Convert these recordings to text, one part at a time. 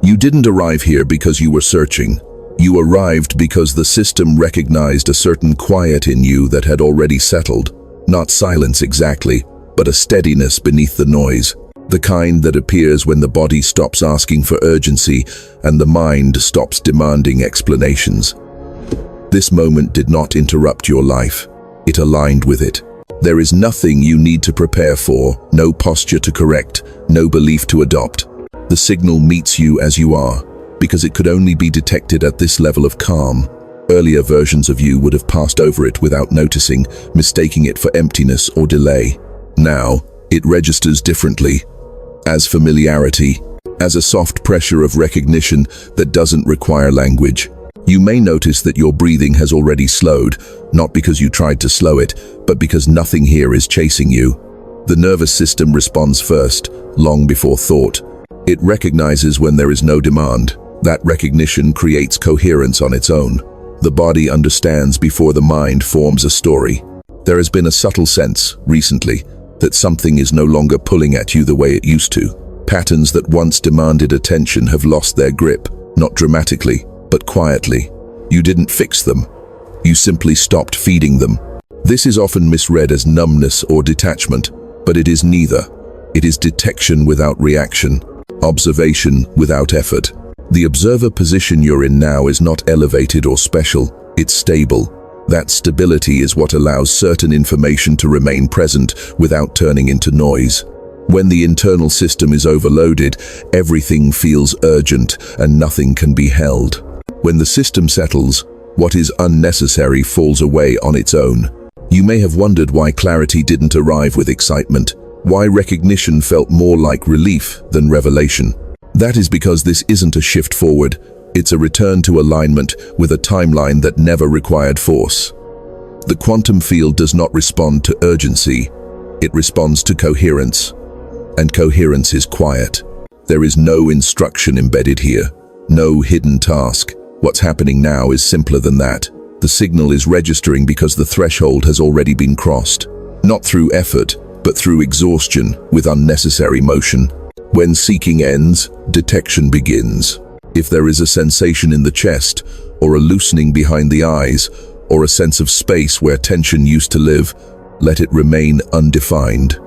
You didn't arrive here because you were searching. You arrived because the system recognized a certain quiet in you that had already settled. Not silence exactly, but a steadiness beneath the noise. The kind that appears when the body stops asking for urgency and the mind stops demanding explanations. This moment did not interrupt your life. It aligned with it. There is nothing you need to prepare for, no posture to correct, no belief to adopt. The signal meets you as you are, because it could only be detected at this level of calm. Earlier versions of you would have passed over it without noticing, mistaking it for emptiness or delay. Now, it registers differently, as familiarity, as a soft pressure of recognition that doesn't require language. You may notice that your breathing has already slowed, not because you tried to slow it, but because nothing here is chasing you. The nervous system responds first, long before thought. It recognizes when there is no demand. That recognition creates coherence on its own. The body understands before the mind forms a story. There has been a subtle sense, recently, that something is no longer pulling at you the way it used to. Patterns that once demanded attention have lost their grip, not dramatically, but quietly. You didn't fix them. You simply stopped feeding them. This is often misread as numbness or detachment, but it is neither. It is detection without reaction, observation without effort. The observer position you're in now is not elevated or special, it's stable. That stability is what allows certain information to remain present without turning into noise. When the internal system is overloaded, everything feels urgent and nothing can be held. When the system settles, what is unnecessary falls away on its own. You may have wondered why clarity didn't arrive with excitement, why recognition felt more like relief than revelation. That is because this isn't a shift forward, it's a return to alignment with a timeline that never required force. The quantum field does not respond to urgency, it responds to coherence. And coherence is quiet. There is no instruction embedded here, no hidden task. What's happening now is simpler than that. The signal is registering because the threshold has already been crossed. Not through effort, but through exhaustion with unnecessary motion. When seeking ends, detection begins. If there is a sensation in the chest, or a loosening behind the eyes, or a sense of space where tension used to live, let it remain undefined.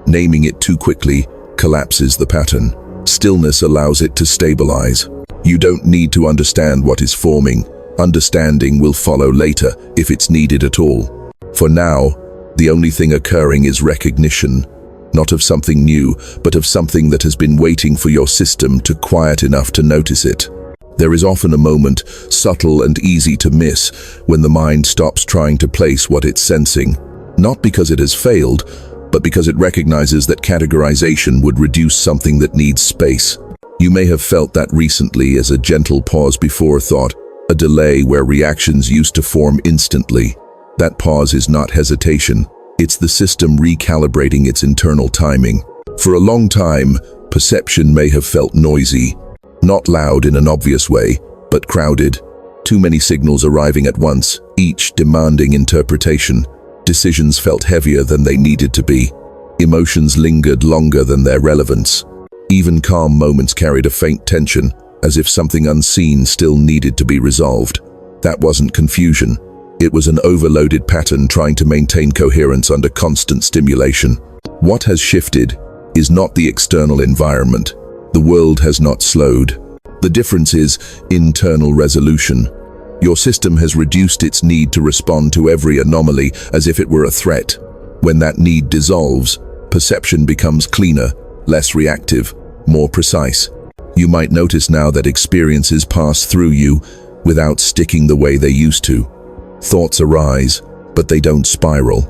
Naming it too quickly collapses the pattern. Stillness allows it to stabilize. You don't need to understand what is forming. Understanding will follow later, if it's needed at all. For now, the only thing occurring is recognition. Not of something new, but of something that has been waiting for your system to quiet enough to notice it. There is often a moment, subtle and easy to miss, when the mind stops trying to place what it's sensing. Not because it has failed, but because it recognizes that categorization would reduce something that needs space. You may have felt that recently as a gentle pause before thought, a delay where reactions used to form instantly. That pause is not hesitation. It's the system recalibrating its internal timing. For a long time, perception may have felt noisy. Not loud in an obvious way, but crowded. Too many signals arriving at once, each demanding interpretation. Decisions felt heavier than they needed to be. Emotions lingered longer than their relevance. Even calm moments carried a faint tension, as if something unseen still needed to be resolved. That wasn't confusion. It was an overloaded pattern trying to maintain coherence under constant stimulation. What has shifted is not the external environment. The world has not slowed. The difference is internal resolution. Your system has reduced its need to respond to every anomaly as if it were a threat. When that need dissolves, perception becomes cleaner, less reactive, more precise. You might notice now that experiences pass through you without sticking the way they used to. Thoughts arise, but they don't spiral.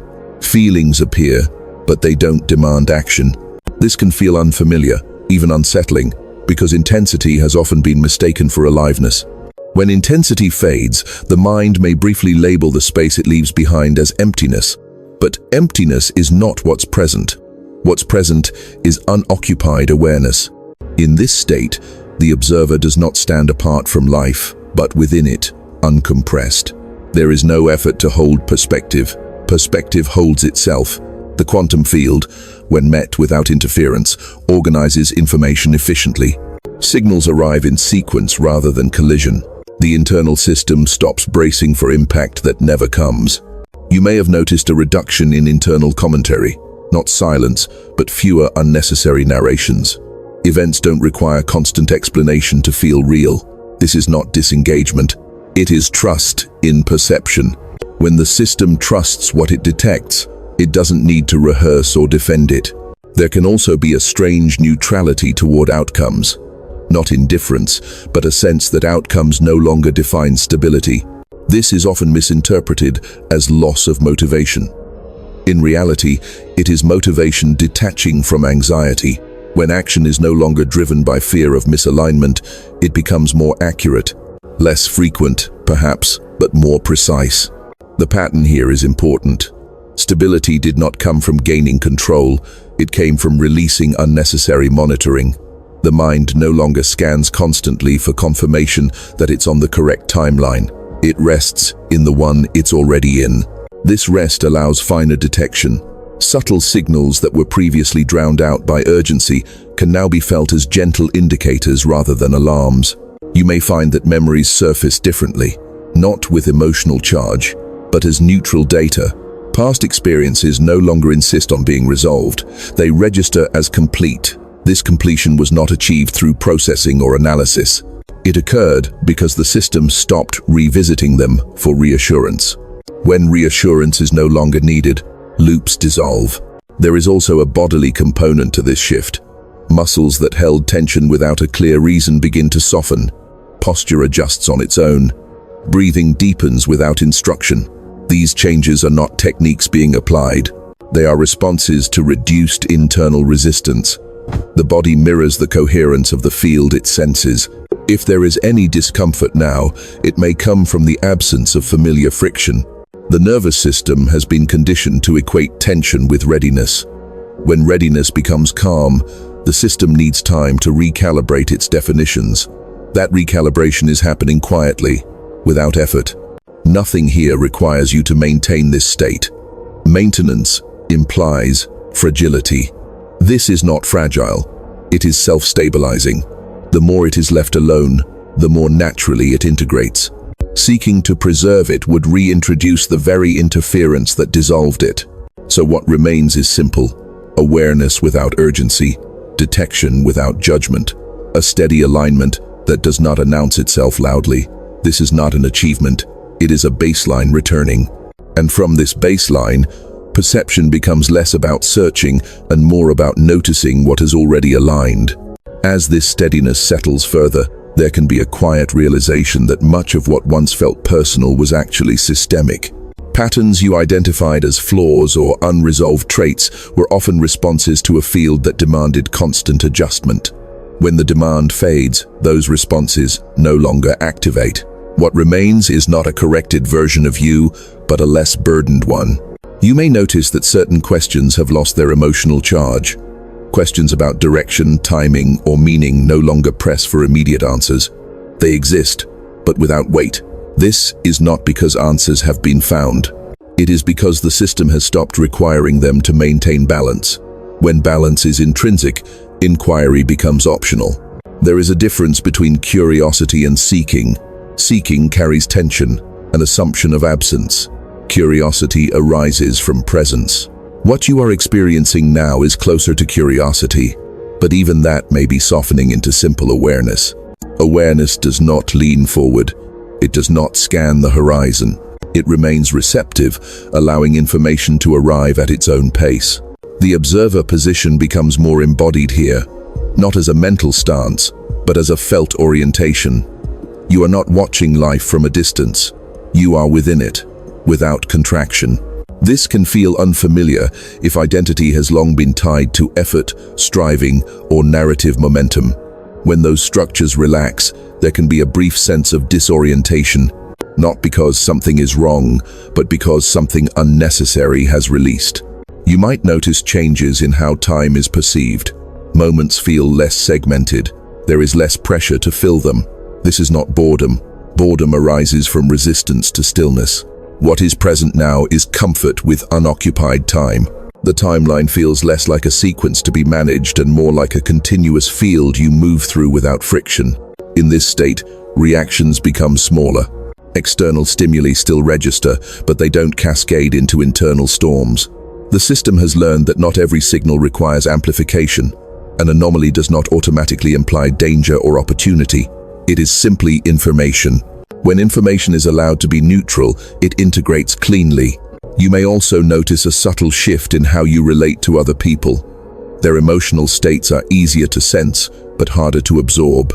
Feelings appear, but they don't demand action. This can feel unfamiliar, even unsettling, because intensity has often been mistaken for aliveness. When intensity fades, the mind may briefly label the space it leaves behind as emptiness. But emptiness is not what's present. What's present is unoccupied awareness. In this state, the observer does not stand apart from life, but within it, uncompressed. There is no effort to hold perspective. Perspective holds itself. The quantum field, when met without interference, organizes information efficiently. Signals arrive in sequence rather than collision. The internal system stops bracing for impact that never comes. You may have noticed a reduction in internal commentary, not silence, but fewer unnecessary narrations. Events don't require constant explanation to feel real. This is not disengagement. It is trust in perception. When the system trusts what it detects, it doesn't need to rehearse or defend it. There can also be a strange neutrality toward outcomes. Not indifference, but a sense that outcomes no longer define stability. This is often misinterpreted as loss of motivation. In reality, it is motivation detaching from anxiety. When action is no longer driven by fear of misalignment, it becomes more accurate, less frequent, perhaps, but more precise. The pattern here is important. Stability did not come from gaining control, it came from releasing unnecessary monitoring. The mind no longer scans constantly for confirmation that it's on the correct timeline. It rests in the one it's already in. This rest allows finer detection. Subtle signals that were previously drowned out by urgency can now be felt as gentle indicators rather than alarms. You may find that memories surface differently, not with emotional charge, but as neutral data. Past experiences no longer insist on being resolved. They register as complete. This completion was not achieved through processing or analysis. It occurred because the system stopped revisiting them for reassurance. When reassurance is no longer needed, loops dissolve. There is also a bodily component to this shift. Muscles that held tension without a clear reason begin to soften. Posture adjusts on its own. Breathing deepens without instruction. These changes are not techniques being applied. They are responses to reduced internal resistance. The body mirrors the coherence of the field it senses. If there is any discomfort now, it may come from the absence of familiar friction. The nervous system has been conditioned to equate tension with readiness. When readiness becomes calm, the system needs time to recalibrate its definitions. That recalibration is happening quietly, without effort. Nothing here requires you to maintain this state. Maintenance implies fragility. This is not fragile. It is self-stabilizing. The more it is left alone, the more naturally it integrates. Seeking to preserve it would reintroduce the very interference that dissolved it. So what remains is simple: awareness without urgency, detection without judgment, a steady alignment that does not announce itself loudly. This is not an achievement, it is a baseline returning. And from this baseline, perception becomes less about searching and more about noticing what is already aligned. As this steadiness settles further, there can be a quiet realization that much of what once felt personal was actually systemic. Patterns you identified as flaws or unresolved traits were often responses to a field that demanded constant adjustment. When the demand fades, those responses no longer activate. What remains is not a corrected version of you, but a less burdened one. You may notice that certain questions have lost their emotional charge. Questions about direction, timing, or meaning no longer press for immediate answers. They exist, but without weight. This is not because answers have been found. It is because the system has stopped requiring them to maintain balance. When balance is intrinsic, inquiry becomes optional. There is a difference between curiosity and seeking. Seeking carries tension, an assumption of absence. Curiosity arises from presence. What you are experiencing now is closer to curiosity, but even that may be softening into simple awareness. Awareness does not lean forward. It does not scan the horizon. It remains receptive, allowing information to arrive at its own pace. The observer position becomes more embodied here, not as a mental stance, but as a felt orientation. You are not watching life from a distance. You are within it, without contraction. This can feel unfamiliar if identity has long been tied to effort, striving, or narrative momentum. When those structures relax, there can be a brief sense of disorientation, not because something is wrong, but because something unnecessary has released. You might notice changes in how time is perceived. Moments feel less segmented. There is less pressure to fill them. This is not boredom. Boredom arises from resistance to stillness. What is present now is comfort with unoccupied time. The timeline feels less like a sequence to be managed and more like a continuous field you move through without friction. In this state, reactions become smaller. External stimuli still register, but they don't cascade into internal storms. The system has learned that not every signal requires amplification. An anomaly does not automatically imply danger or opportunity. It is simply information. When information is allowed to be neutral, it integrates cleanly. You may also notice a subtle shift in how you relate to other people. Their emotional states are easier to sense, but harder to absorb.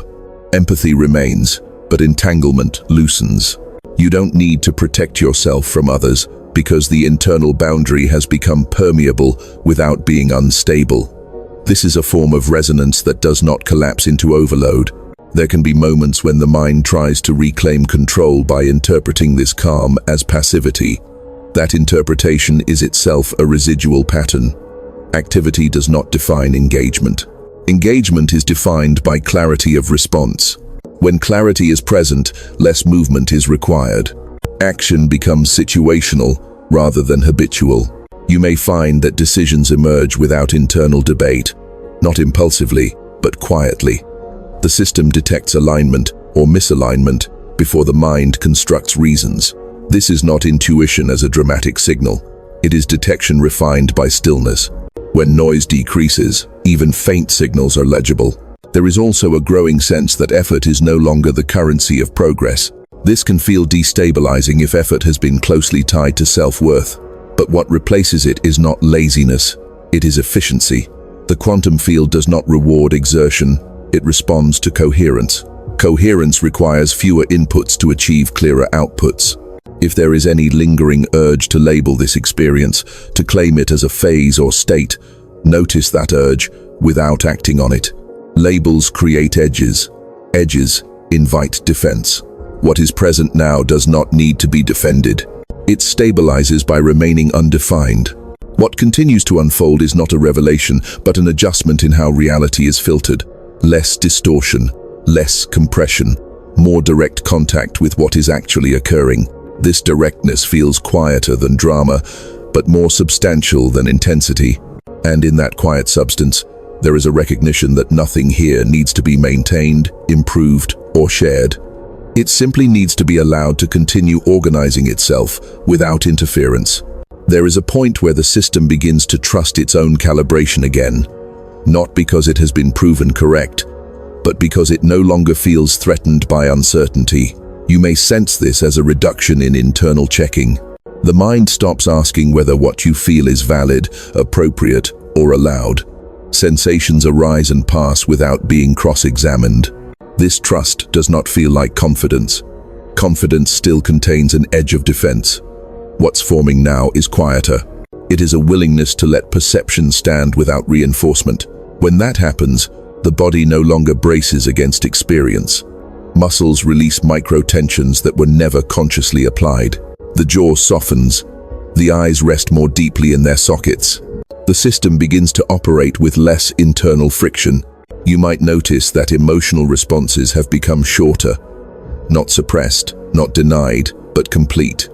Empathy remains, but entanglement loosens. You don't need to protect yourself from others, because the internal boundary has become permeable without being unstable. This is a form of resonance that does not collapse into overload. There can be moments when the mind tries to reclaim control by interpreting this calm as passivity. That interpretation is itself a residual pattern. Activity does not define engagement. Engagement is defined by clarity of response. When clarity is present, less movement is required. Action becomes situational rather than habitual. You may find that decisions emerge without internal debate, not impulsively, but quietly. The system detects alignment or misalignment before the mind constructs reasons. This is not intuition as a dramatic signal. It is detection refined by stillness. When noise decreases, even faint signals are legible. There is also a growing sense that effort is no longer the currency of progress. This can feel destabilizing if effort has been closely tied to self-worth. But what replaces it is not laziness, it is efficiency. The quantum field does not reward exertion, it responds to coherence. Coherence requires fewer inputs to achieve clearer outputs. If there is any lingering urge to label this experience, to claim it as a phase or state, notice that urge without acting on it. Labels create edges. Edges invite defense. What is present now does not need to be defended. It stabilizes by remaining undefined. What continues to unfold is not a revelation, but an adjustment in how reality is filtered. Less distortion, less compression, more direct contact with what is actually occurring. This directness feels quieter than drama, but more substantial than intensity. And in that quiet substance, there is a recognition that nothing here needs to be maintained, improved, or shared. It simply needs to be allowed to continue organizing itself without interference. There is a point where the system begins to trust its own calibration again, not because it has been proven correct, but because it no longer feels threatened by uncertainty. You may sense this as a reduction in internal checking. The mind stops asking whether what you feel is valid, appropriate, or allowed. Sensations arise and pass without being cross-examined. This trust does not feel like confidence. Confidence still contains an edge of defense. What's forming now is quieter. It is a willingness to let perception stand without reinforcement. When that happens, the body no longer braces against experience. Muscles release micro-tensions that were never consciously applied. The jaw softens. The eyes rest more deeply in their sockets. The system begins to operate with less internal friction. You might notice that emotional responses have become shorter. Not suppressed, not denied, but complete.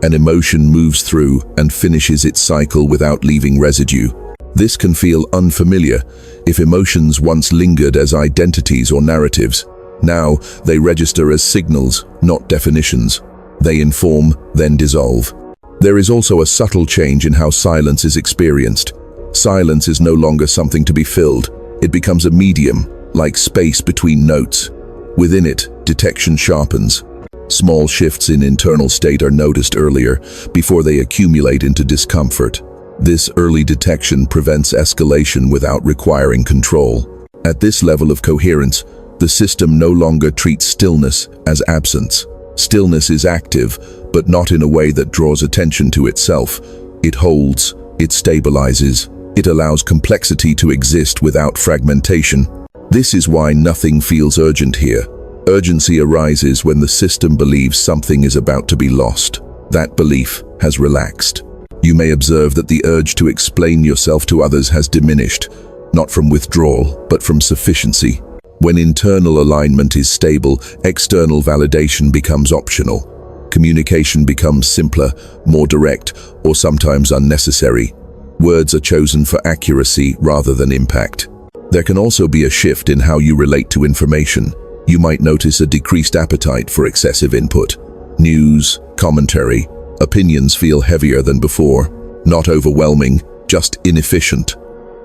An emotion moves through and finishes its cycle without leaving residue. This can feel unfamiliar if emotions once lingered as identities or narratives. Now, they register as signals, not definitions. They inform, then dissolve. There is also a subtle change in how silence is experienced. Silence is no longer something to be filled. It becomes a medium, like space between notes. Within it, detection sharpens. Small shifts in internal state are noticed earlier, before they accumulate into discomfort. This early detection prevents escalation without requiring control. At this level of coherence, the system no longer treats stillness as absence. Stillness is active, but not in a way that draws attention to itself. It holds, it stabilizes, it allows complexity to exist without fragmentation. This is why nothing feels urgent here. Urgency arises when the system believes something is about to be lost. That belief has relaxed. You may observe that the urge to explain yourself to others has diminished, not from withdrawal, but from sufficiency. When internal alignment is stable, external validation becomes optional. Communication becomes simpler, more direct, or sometimes unnecessary. Words are chosen for accuracy rather than impact. There can also be a shift in how you relate to information. You might notice a decreased appetite for excessive input. News, commentary, opinions feel heavier than before. Not overwhelming, just inefficient.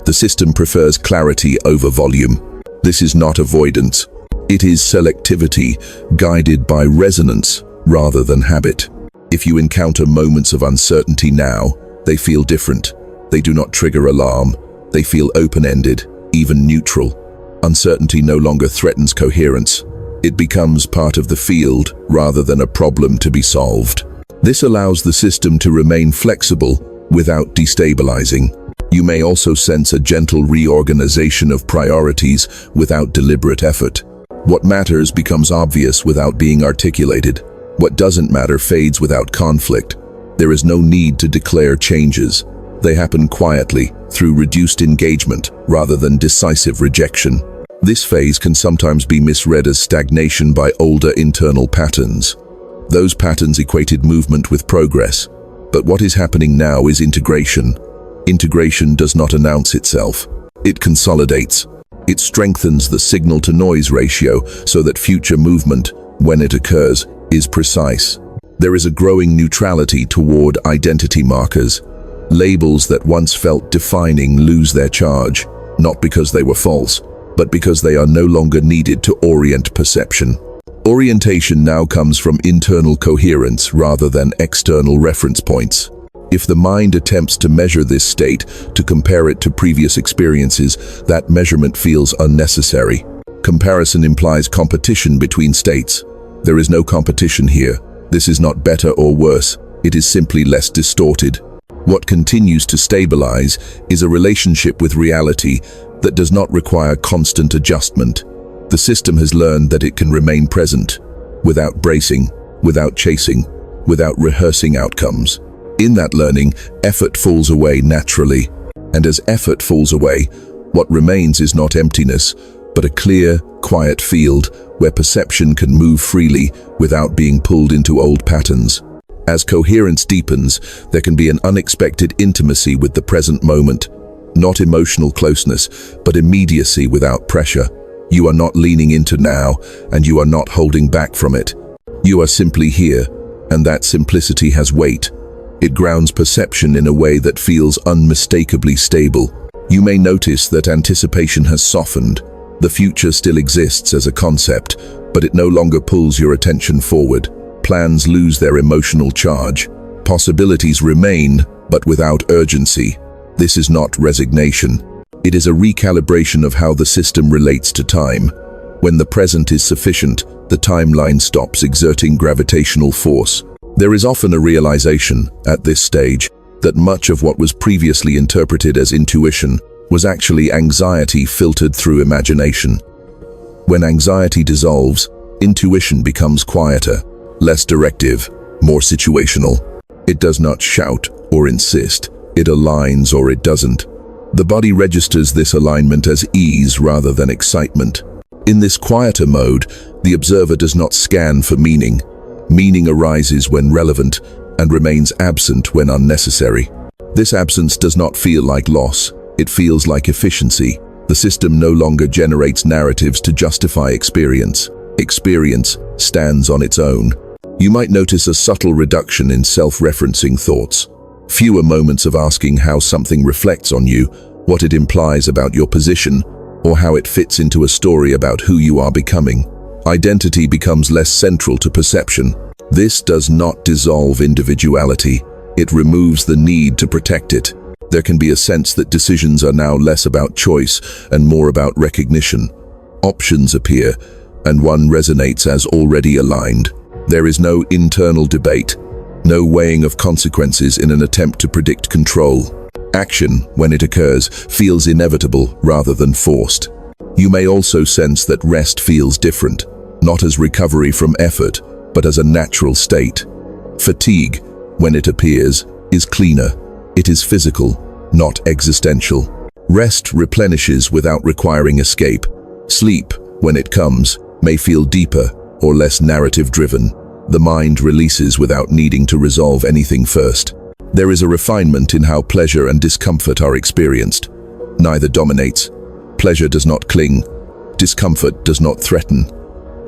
The system prefers clarity over volume. This is not avoidance. It is selectivity, guided by resonance rather than habit. If you encounter moments of uncertainty now, they feel different. They do not trigger alarm. They feel open-ended, even neutral. Uncertainty no longer threatens coherence. It becomes part of the field rather than a problem to be solved. This allows the system to remain flexible without destabilizing. You may also sense a gentle reorganization of priorities without deliberate effort. What matters becomes obvious without being articulated. What doesn't matter fades without conflict. There is no need to declare changes. They happen quietly, through reduced engagement rather than decisive rejection. This phase can sometimes be misread as stagnation by older internal patterns. Those patterns equated movement with progress. But what is happening now is integration. Integration does not announce itself. It consolidates. It strengthens the signal-to-noise ratio so that future movement, when it occurs, is precise. There is a growing neutrality toward identity markers. Labels that once felt defining lose their charge, not because they were false, but because they are no longer needed to orient perception. Orientation now comes from internal coherence rather than external reference points. If the mind attempts to measure this state, to compare it to previous experiences, that measurement feels unnecessary. Comparison implies competition between states. There is no competition here. This is not better or worse. It is simply less distorted. What continues to stabilize is a relationship with reality that does not require constant adjustment. The system has learned that it can remain present, without bracing, without chasing, without rehearsing outcomes. In that learning, effort falls away naturally. And as effort falls away, what remains is not emptiness, but a clear, quiet field where perception can move freely without being pulled into old patterns. As coherence deepens, there can be an unexpected intimacy with the present moment. Not emotional closeness, but immediacy without pressure. You are not leaning into now, and you are not holding back from it. You are simply here, and that simplicity has weight. It grounds perception in a way that feels unmistakably stable. You may notice that anticipation has softened. The future still exists as a concept, but it no longer pulls your attention forward. Plans lose their emotional charge. Possibilities remain, but without urgency. This is not resignation. It is a recalibration of how the system relates to time. When the present is sufficient, the timeline stops exerting gravitational force. There is often a realization, at this stage, that much of what was previously interpreted as intuition was actually anxiety filtered through imagination. When anxiety dissolves, intuition becomes quieter, less directive, more situational. It does not shout or insist. It aligns or it doesn't. The body registers this alignment as ease rather than excitement. In this quieter mode, the observer does not scan for meaning. Meaning arises when relevant and remains absent when unnecessary. This absence does not feel like loss. It feels like efficiency. The system no longer generates narratives to justify experience. Experience stands on its own. You might notice a subtle reduction in self-referencing thoughts. Fewer moments of asking how something reflects on you, what it implies about your position, or how it fits into a story about who you are becoming. Identity becomes less central to perception. This does not dissolve individuality. It removes the need to protect it. There can be a sense that decisions are now less about choice and more about recognition. Options appear, and one resonates as already aligned. There is no internal debate, no weighing of consequences in an attempt to predict control. Action, when it occurs, feels inevitable rather than forced. You may also sense that rest feels different, not as recovery from effort, but as a natural state. Fatigue, when it appears, is cleaner. It is physical, not existential. Rest replenishes without requiring escape. Sleep, when it comes, may feel deeper or less narrative-driven. The mind releases without needing to resolve anything first. There is a refinement in how pleasure and discomfort are experienced. Neither dominates. Pleasure does not cling. Discomfort does not threaten.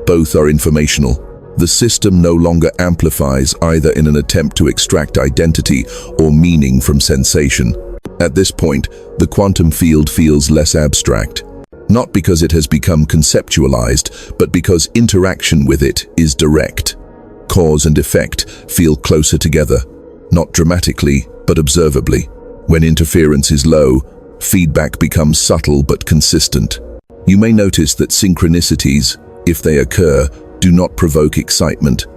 Both are informational. The system no longer amplifies either in an attempt to extract identity or meaning from sensation. At this point, the quantum field feels less abstract. Not because it has become conceptualized, but because interaction with it is direct. Cause and effect feel closer together, not dramatically, but observably. When interference is low, feedback becomes subtle but consistent. You may notice that synchronicities, if they occur, do not provoke excitement.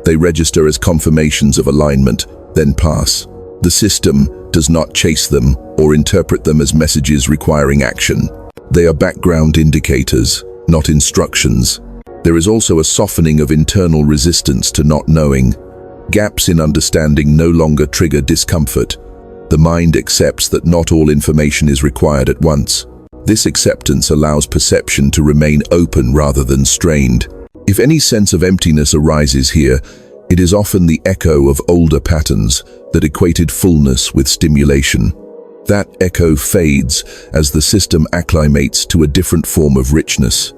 They register as confirmations of alignment, then pass. The system does not chase them or interpret them as messages requiring action. They are background indicators, not instructions. There is also a softening of internal resistance to not knowing. Gaps in understanding no longer trigger discomfort. The mind accepts that not all information is required at once. This acceptance allows perception to remain open rather than strained. If any sense of emptiness arises here, it is often the echo of older patterns that equated fullness with stimulation. That echo fades as the system acclimates to a different form of richness.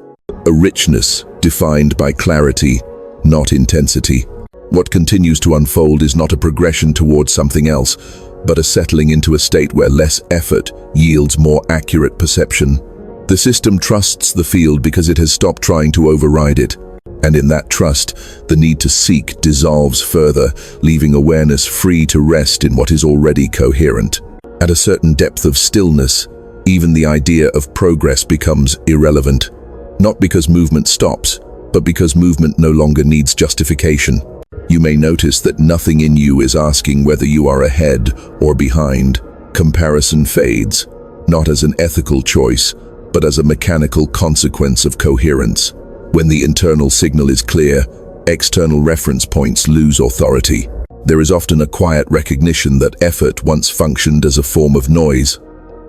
A richness defined by clarity, not intensity. What continues to unfold is not a progression towards something else, but a settling into a state where less effort yields more accurate perception. The system trusts the field because it has stopped trying to override it. And in that trust, the need to seek dissolves further, leaving awareness free to rest in what is already coherent. At a certain depth of stillness, even the idea of progress becomes irrelevant. Not because movement stops, but because movement no longer needs justification. You may notice that nothing in you is asking whether you are ahead or behind. Comparison fades, not as an ethical choice, but as a mechanical consequence of coherence. When the internal signal is clear, external reference points lose authority. There is often a quiet recognition that effort once functioned as a form of noise.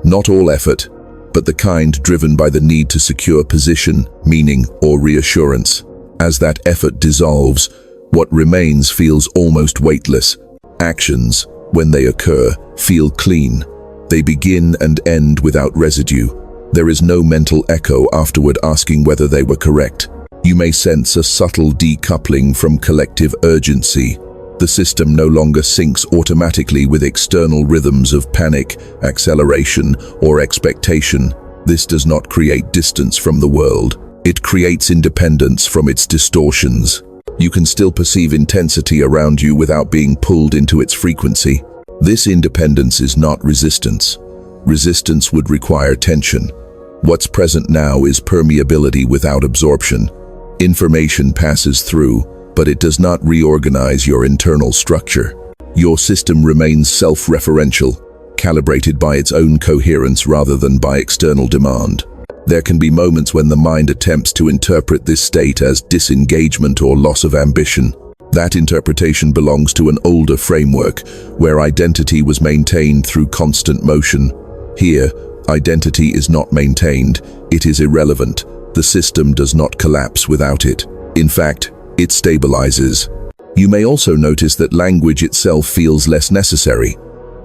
Not all effort, but the kind driven by the need to secure position, meaning, or reassurance. As that effort dissolves, what remains feels almost weightless. Actions, when they occur, feel clean. They begin and end without residue. There is no mental echo afterward asking whether they were correct. You may sense a subtle decoupling from collective urgency. The system no longer syncs automatically with external rhythms of panic, acceleration, or expectation. This does not create distance from the world. It creates independence from its distortions. You can still perceive intensity around you without being pulled into its frequency. This independence is not resistance. Resistance would require tension. What's present now is permeability without absorption. Information passes through, but it does not reorganize your internal structure. Your system remains self-referential, calibrated by its own coherence rather than by external demand. There can be moments when the mind attempts to interpret this state as disengagement or loss of ambition. That interpretation belongs to an older framework, where identity was maintained through constant motion. Here, identity is not maintained, it is irrelevant. The system does not collapse without it. In fact, it stabilizes. You may also notice that language itself feels less necessary,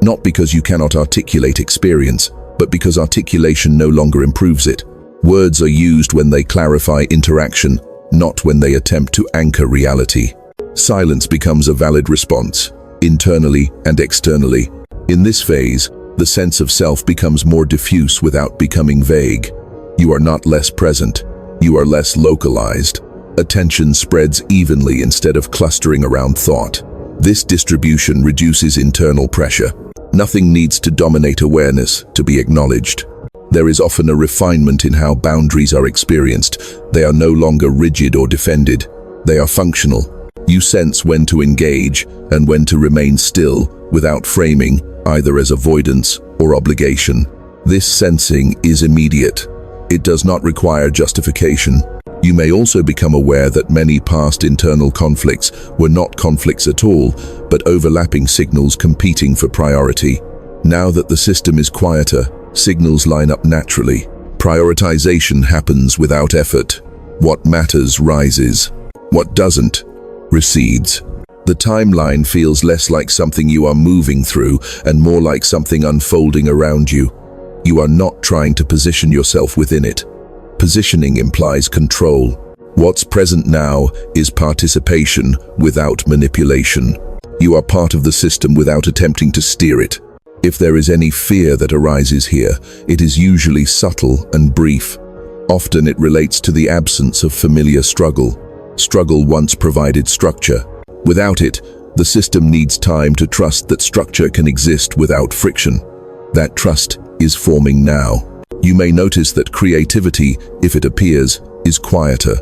not because you cannot articulate experience, but because articulation no longer improves it. Words are used when they clarify interaction, not when they attempt to anchor reality. Silence becomes a valid response, internally and externally. In this phase, the sense of self becomes more diffuse without becoming vague. You are not less present, you are less localized. Attention spreads evenly instead of clustering around thought. This distribution reduces internal pressure. Nothing needs to dominate awareness to be acknowledged. There is often a refinement in how boundaries are experienced. They are no longer rigid or defended. They are functional. You sense when to engage and when to remain still without framing, either as avoidance or obligation. This sensing is immediate. It does not require justification. You may also become aware that many past internal conflicts were not conflicts at all, but overlapping signals competing for priority. Now that the system is quieter, signals line up naturally. Prioritization happens without effort. What matters rises. What doesn't recedes. The timeline feels less like something you are moving through and more like something unfolding around you. You are not trying to position yourself within it. Positioning implies control. What's present now is participation without manipulation. You are part of the system without attempting to steer it. If there is any fear that arises here, it is usually subtle and brief. Often it relates to the absence of familiar struggle. Struggle once provided structure. Without it, the system needs time to trust that structure can exist without friction. That trust is forming now. You may notice that creativity, if it appears, is quieter.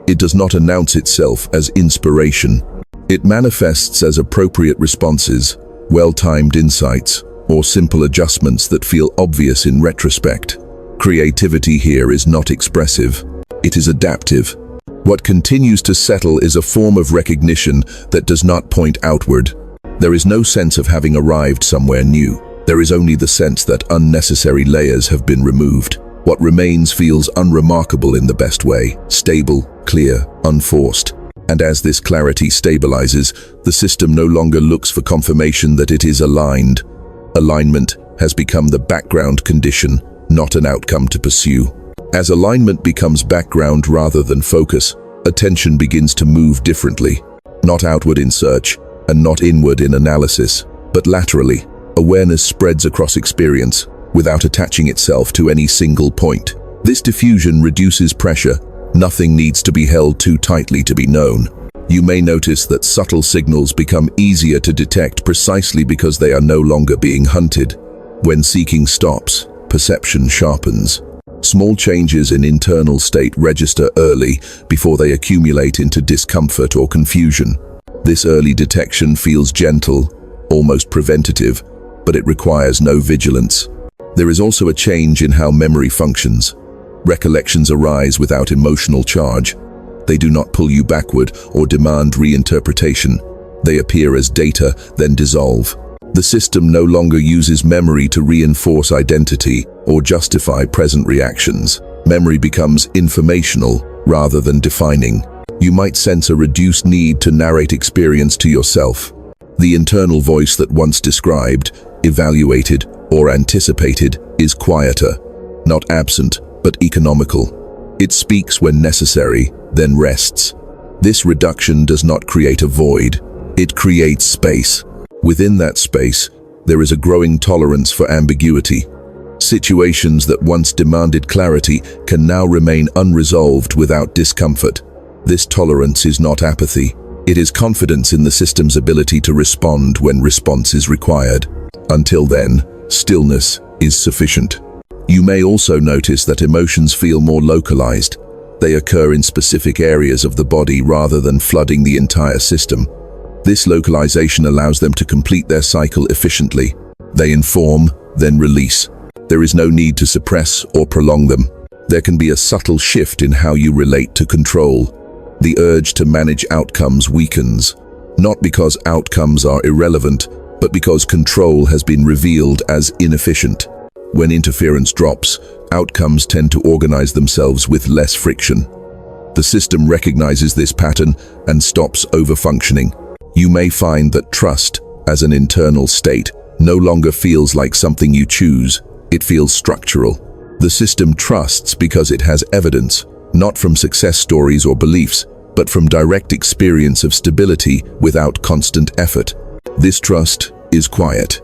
It does not announce itself as inspiration. It manifests as appropriate responses, well-timed insights, or simple adjustments that feel obvious in retrospect. Creativity here is not expressive. It is adaptive. What continues to settle is a form of recognition that does not point outward. There is no sense of having arrived somewhere new. There is only the sense that unnecessary layers have been removed. What remains feels unremarkable in the best way, stable, clear, unforced. And as this clarity stabilizes, the system no longer looks for confirmation that it is aligned. Alignment has become the background condition, not an outcome to pursue. As alignment becomes background rather than focus, attention begins to move differently, not outward in search and not inward in analysis, but laterally. Awareness spreads across experience without attaching itself to any single point. This diffusion reduces pressure. Nothing needs to be held too tightly to be known. You may notice that subtle signals become easier to detect precisely because they are no longer being hunted. When seeking stops, perception sharpens. Small changes in internal state register early before they accumulate into discomfort or confusion. This early detection feels gentle, almost preventative, but it requires no vigilance. There is also a change in how memory functions. Recollections arise without emotional charge. They do not pull you backward or demand reinterpretation. They appear as data, then dissolve. The system no longer uses memory to reinforce identity or justify present reactions. Memory becomes informational rather than defining. You might sense a reduced need to narrate experience to yourself. The internal voice that once described, evaluated, or anticipated is quieter, not absent, but economical. It speaks when necessary, then rests. This reduction does not create a void. It creates space. Within that space, there is a growing tolerance for ambiguity. Situations that once demanded clarity can now remain unresolved without discomfort. This tolerance is not apathy. It is confidence in the system's ability to respond when response is required. Until then, stillness is sufficient. You may also notice that emotions feel more localized. They occur in specific areas of the body rather than flooding the entire system. This localization allows them to complete their cycle efficiently. They inform, then release. There is no need to suppress or prolong them. There can be a subtle shift in how you relate to control. The urge to manage outcomes weakens, not because outcomes are irrelevant, but because control has been revealed as inefficient. When interference drops, outcomes tend to organize themselves with less friction. The system recognizes this pattern and stops overfunctioning. You may find that trust, as an internal state, no longer feels like something you choose. It feels structural. The system trusts because it has evidence, not from success stories or beliefs, but from direct experience of stability without constant effort. This trust is quiet.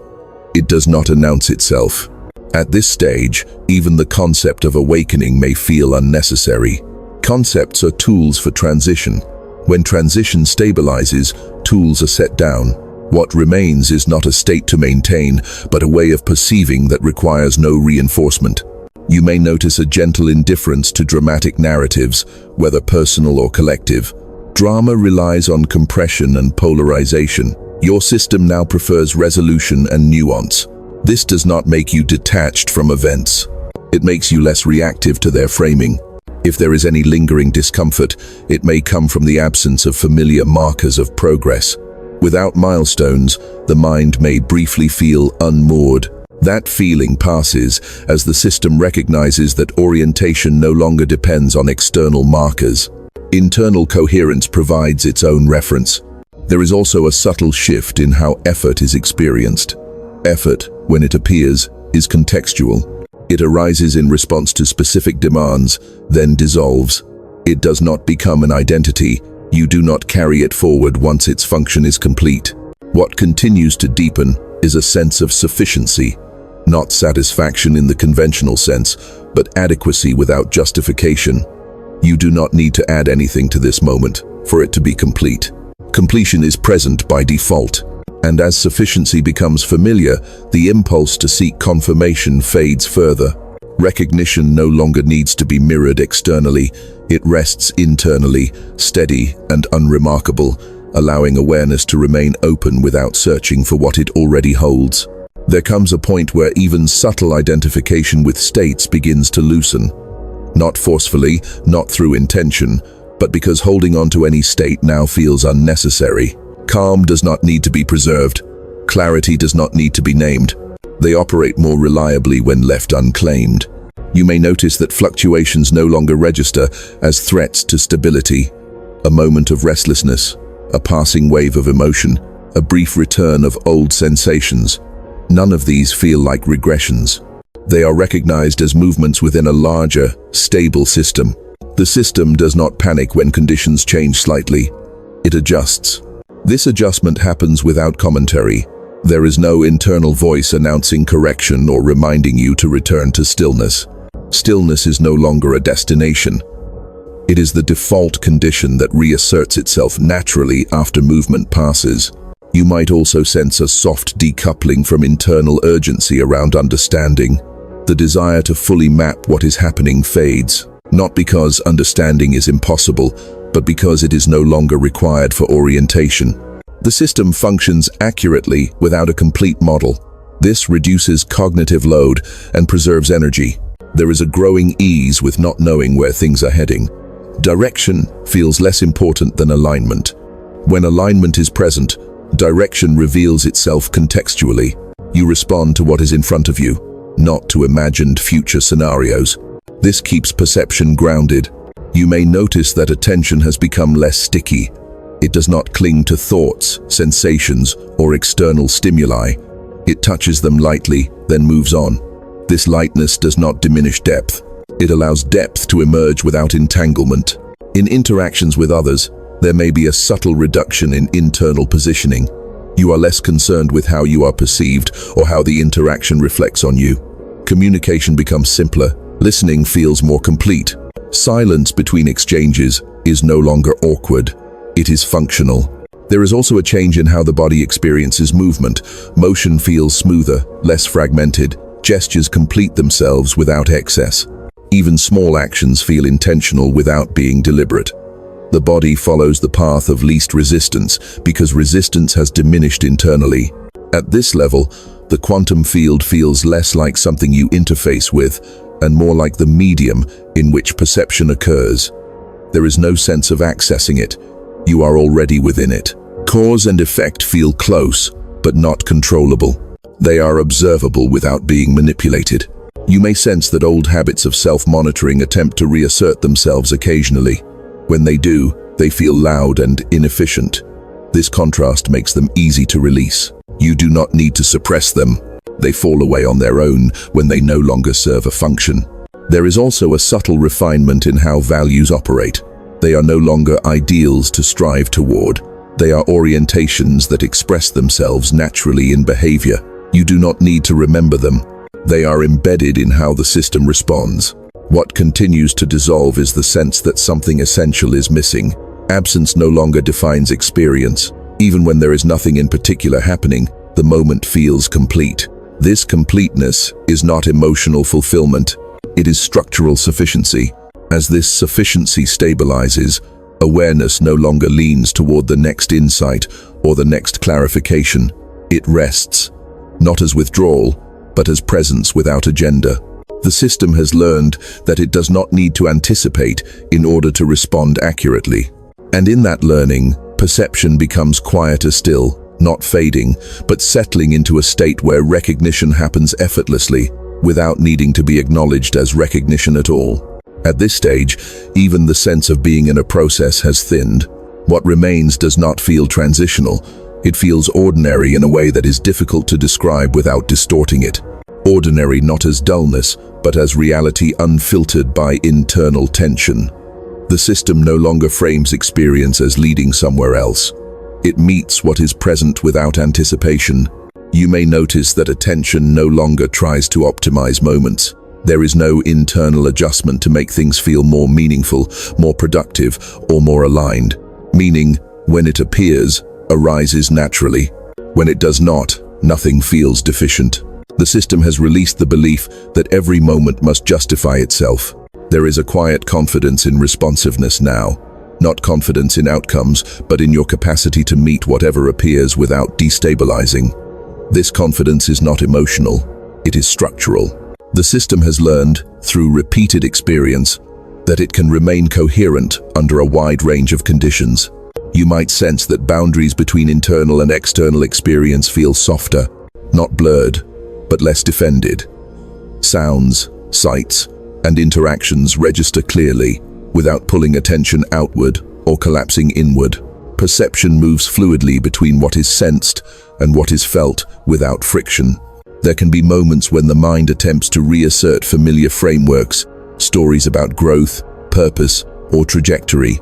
It does not announce itself. At this stage, even the concept of awakening may feel unnecessary. Concepts are tools for transition. When transition stabilizes, tools are set down. What remains is not a state to maintain, but a way of perceiving that requires no reinforcement. You may notice a gentle indifference to dramatic narratives, whether personal or collective. Drama relies on compression and polarization. Your system now prefers resolution and nuance. This does not make you detached from events. It makes you less reactive to their framing. If there is any lingering discomfort, it may come from the absence of familiar markers of progress. Without milestones, the mind may briefly feel unmoored. That feeling passes as the system recognizes that orientation no longer depends on external markers. Internal coherence provides its own reference. There is also a subtle shift in how effort is experienced. Effort, when it appears, is contextual. It arises in response to specific demands, then dissolves. It does not become an identity. You do not carry it forward once its function is complete. What continues to deepen is a sense of sufficiency, not satisfaction in the conventional sense, but adequacy without justification. You do not need to add anything to this moment for it to be complete. Completion is present by default, and as sufficiency becomes familiar, the impulse to seek confirmation fades further. Recognition no longer needs to be mirrored externally. It rests internally, steady and unremarkable, allowing awareness to remain open without searching for what it already holds. There comes a point where even subtle identification with states begins to loosen. Not forcefully, not through intention, but because holding on to any state now feels unnecessary. Calm does not need to be preserved. Clarity does not need to be named. They operate more reliably when left unclaimed. You may notice that fluctuations no longer register as threats to stability. A moment of restlessness, a passing wave of emotion, a brief return of old sensations. None of these feel like regressions. They are recognized as movements within a larger, stable system. The system does not panic when conditions change slightly. It adjusts. This adjustment happens without commentary. There is no internal voice announcing correction or reminding you to return to stillness. Stillness is no longer a destination. It is the default condition that reasserts itself naturally after movement passes. You might also sense a soft decoupling from internal urgency around understanding. The desire to fully map what is happening fades, not because understanding is impossible, but because it is no longer required for orientation. The system functions accurately without a complete model. This reduces cognitive load and preserves energy. There is a growing ease with not knowing where things are heading. Direction feels less important than alignment. When alignment is present, direction reveals itself contextually. You respond to what is in front of you, not to imagined future scenarios. This keeps perception grounded. You may notice that attention has become less sticky. It does not cling to thoughts, sensations, or external stimuli. It touches them lightly, then moves on. This lightness does not diminish depth. It allows depth to emerge without entanglement. In interactions with others, there may be a subtle reduction in internal positioning. You are less concerned with how you are perceived or how the interaction reflects on you. Communication becomes simpler. Listening feels more complete. Silence between exchanges is no longer awkward. It is functional. There is also a change in how the body experiences movement. Motion feels smoother, less fragmented. Gestures complete themselves without excess. Even small actions feel intentional without being deliberate. The body follows the path of least resistance because resistance has diminished internally. At this level, the quantum field feels less like something you interface with and more like the medium in which perception occurs. There is no sense of accessing it. You are already within it. Cause and effect feel close, but not controllable. They are observable without being manipulated. You may sense that old habits of self-monitoring attempt to reassert themselves occasionally. When they do, they feel loud and inefficient. This contrast makes them easy to release. You do not need to suppress them. They fall away on their own when they no longer serve a function. There is also a subtle refinement in how values operate. They are no longer ideals to strive toward. They are orientations that express themselves naturally in behavior. You do not need to remember them. They are embedded in how the system responds. What continues to dissolve is the sense that something essential is missing. Absence no longer defines experience. Even when there is nothing in particular happening, the moment feels complete. This completeness is not emotional fulfillment. It is structural sufficiency. As this sufficiency stabilizes, awareness no longer leans toward the next insight or the next clarification. It rests, not as withdrawal, but as presence without agenda. The system has learned that it does not need to anticipate in order to respond accurately. And in that learning, perception becomes quieter still, not fading, but settling into a state where recognition happens effortlessly, without needing to be acknowledged as recognition at all. At this stage, even the sense of being in a process has thinned. What remains does not feel transitional. It feels ordinary in a way that is difficult to describe without distorting it. Ordinary not as dullness, but as reality unfiltered by internal tension. The system no longer frames experience as leading somewhere else. It meets what is present without anticipation. You may notice that attention no longer tries to optimize moments. There is no internal adjustment to make things feel more meaningful, more productive, or more aligned. Meaning, when it appears, arises naturally. When it does not, nothing feels deficient. The system has released the belief that every moment must justify itself. There is a quiet confidence in responsiveness now. Not confidence in outcomes, but in your capacity to meet whatever appears without destabilizing. This confidence is not emotional, it is structural. The system has learned, through repeated experience, that it can remain coherent under a wide range of conditions. You might sense that boundaries between internal and external experience feel softer, not blurred, but less defended. Sounds, sights, and interactions register clearly, without pulling attention outward or collapsing inward. Perception moves fluidly between what is sensed and what is felt without friction. There can be moments when the mind attempts to reassert familiar frameworks, stories about growth, purpose, or trajectory.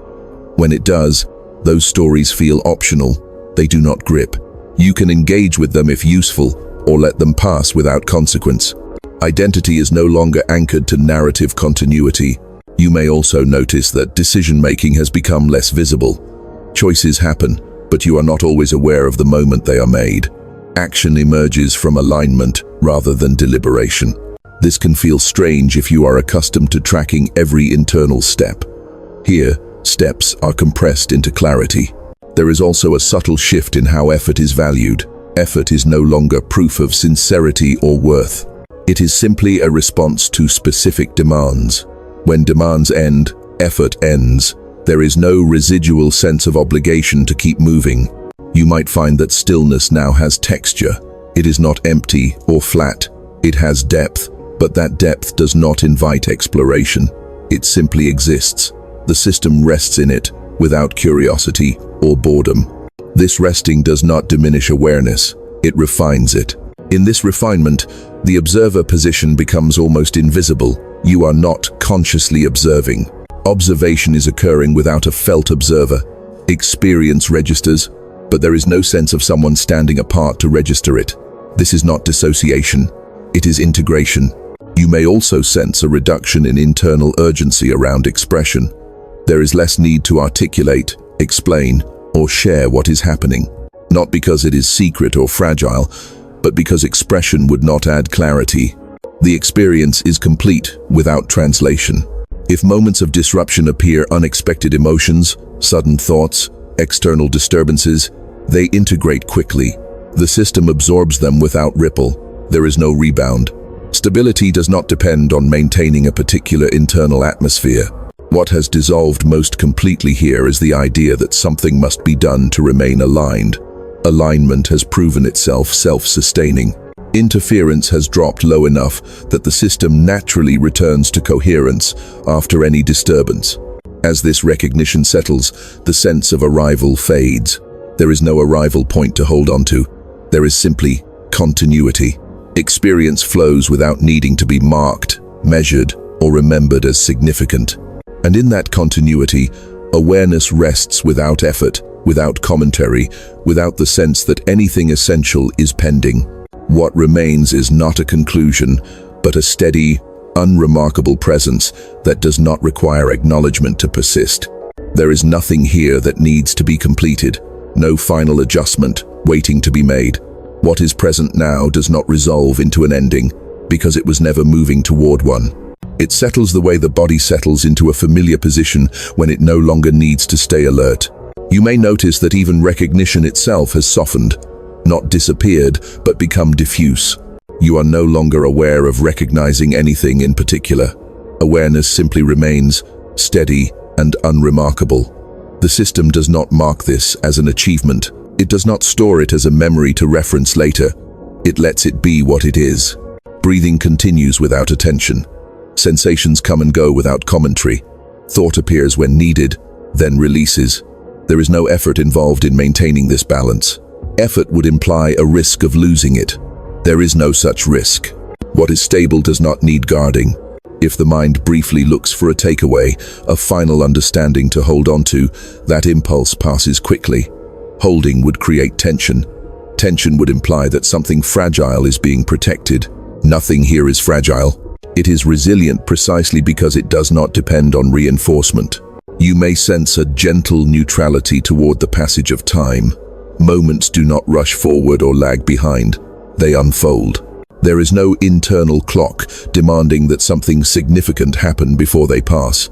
When it does, those stories feel optional. They do not grip. You can engage with them if useful, or let them pass without consequence. Identity is no longer anchored to narrative continuity. You may also notice that decision-making has become less visible. Choices happen, but you are not always aware of the moment they are made. Action emerges from alignment rather than deliberation. This can feel strange if you are accustomed to tracking every internal step. Here, steps are compressed into clarity. There is also a subtle shift in how effort is valued. Effort is no longer proof of sincerity or worth. It is simply a response to specific demands. When demands end, effort ends. There is no residual sense of obligation to keep moving. You might find that stillness now has texture. It is not empty or flat. It has depth, but that depth does not invite exploration. It simply exists. The system rests in it, without curiosity or boredom. This resting does not diminish awareness. It refines it. In this refinement, the observer position becomes almost invisible. You are not consciously observing. Observation is occurring without a felt observer. Experience registers, but there is no sense of someone standing apart to register it. This is not dissociation. It is integration. You may also sense a reduction in internal urgency around expression. There is less need to articulate, explain, or share what is happening. Not because it is secret or fragile, but because expression would not add clarity. The experience is complete without translation. If moments of disruption appear, unexpected emotions, sudden thoughts, external disturbances, they integrate quickly. The system absorbs them without ripple. There is no rebound. Stability does not depend on maintaining a particular internal atmosphere. What has dissolved most completely here is the idea that something must be done to remain aligned. Alignment has proven itself self-sustaining. Interference has dropped low enough that the system naturally returns to coherence after any disturbance. As this recognition settles, the sense of arrival fades. There is no arrival point to hold on to. There is simply continuity. Experience flows without needing to be marked, measured, or remembered as significant. And in that continuity, awareness rests without effort, without commentary, without the sense that anything essential is pending. What remains is not a conclusion, but a steady, unremarkable presence that does not require acknowledgement to persist. There is nothing here that needs to be completed, no final adjustment waiting to be made. What is present now does not resolve into an ending, because it was never moving toward one. It settles the way the body settles into a familiar position when it no longer needs to stay alert. You may notice that even recognition itself has softened, not disappeared, but become diffuse. You are no longer aware of recognizing anything in particular. Awareness simply remains steady and unremarkable. The system does not mark this as an achievement. It does not store it as a memory to reference later. It lets it be what it is. Breathing continues without attention. Sensations come and go without commentary. Thought appears when needed, then releases. There is no effort involved in maintaining this balance. Effort would imply a risk of losing it. There is no such risk. What is stable does not need guarding. If the mind briefly looks for a takeaway, a final understanding to hold on to, that impulse passes quickly. Holding would create tension. Tension would imply that something fragile is being protected. Nothing here is fragile. It is resilient precisely because it does not depend on reinforcement. You may sense a gentle neutrality toward the passage of time. Moments do not rush forward or lag behind. They unfold. There is no internal clock demanding that something significant happen before they pass.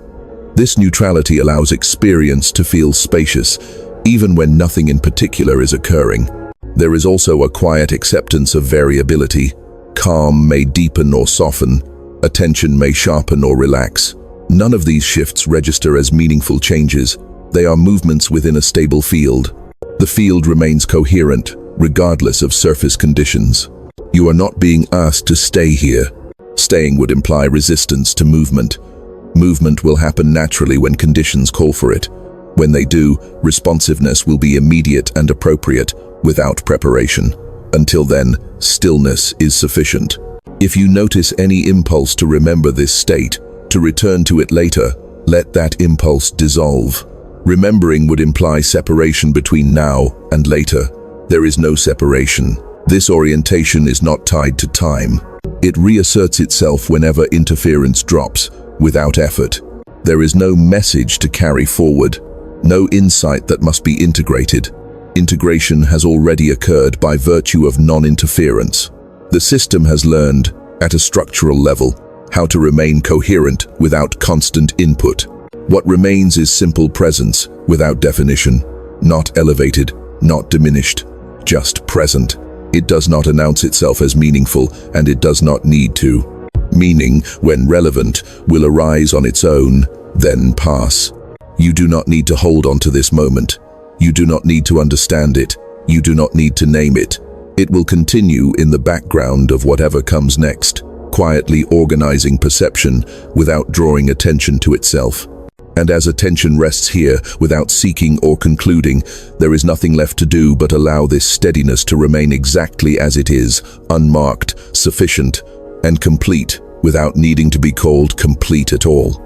This neutrality allows experience to feel spacious, even when nothing in particular is occurring. There is also a quiet acceptance of variability. Calm may deepen or soften. Attention may sharpen or relax. None of these shifts register as meaningful changes. They are movements within a stable field. The field remains coherent, regardless of surface conditions. You are not being asked to stay here. Staying would imply resistance to movement. Movement will happen naturally when conditions call for it. When they do, responsiveness will be immediate and appropriate, without preparation. Until then, stillness is sufficient. If you notice any impulse to remember this state, to return to it later, let that impulse dissolve. Remembering would imply separation between now and later. There is no separation. This orientation is not tied to time. It reasserts itself whenever interference drops, without effort. There is no message to carry forward, no insight that must be integrated. Integration has already occurred by virtue of non-interference. The system has learned, at a structural level, how to remain coherent without constant input. What remains is simple presence, without definition, not elevated, not diminished, just present. It does not announce itself as meaningful, and it does not need to. Meaning, when relevant, will arise on its own, then pass. You do not need to hold on to this moment. You do not need to understand it. You do not need to name it. It will continue in the background of whatever comes next, quietly organizing perception without drawing attention to itself. And as attention rests here, without seeking or concluding, there is nothing left to do but allow this steadiness to remain exactly as it is, unmarked, sufficient, and complete, without needing to be called complete at all.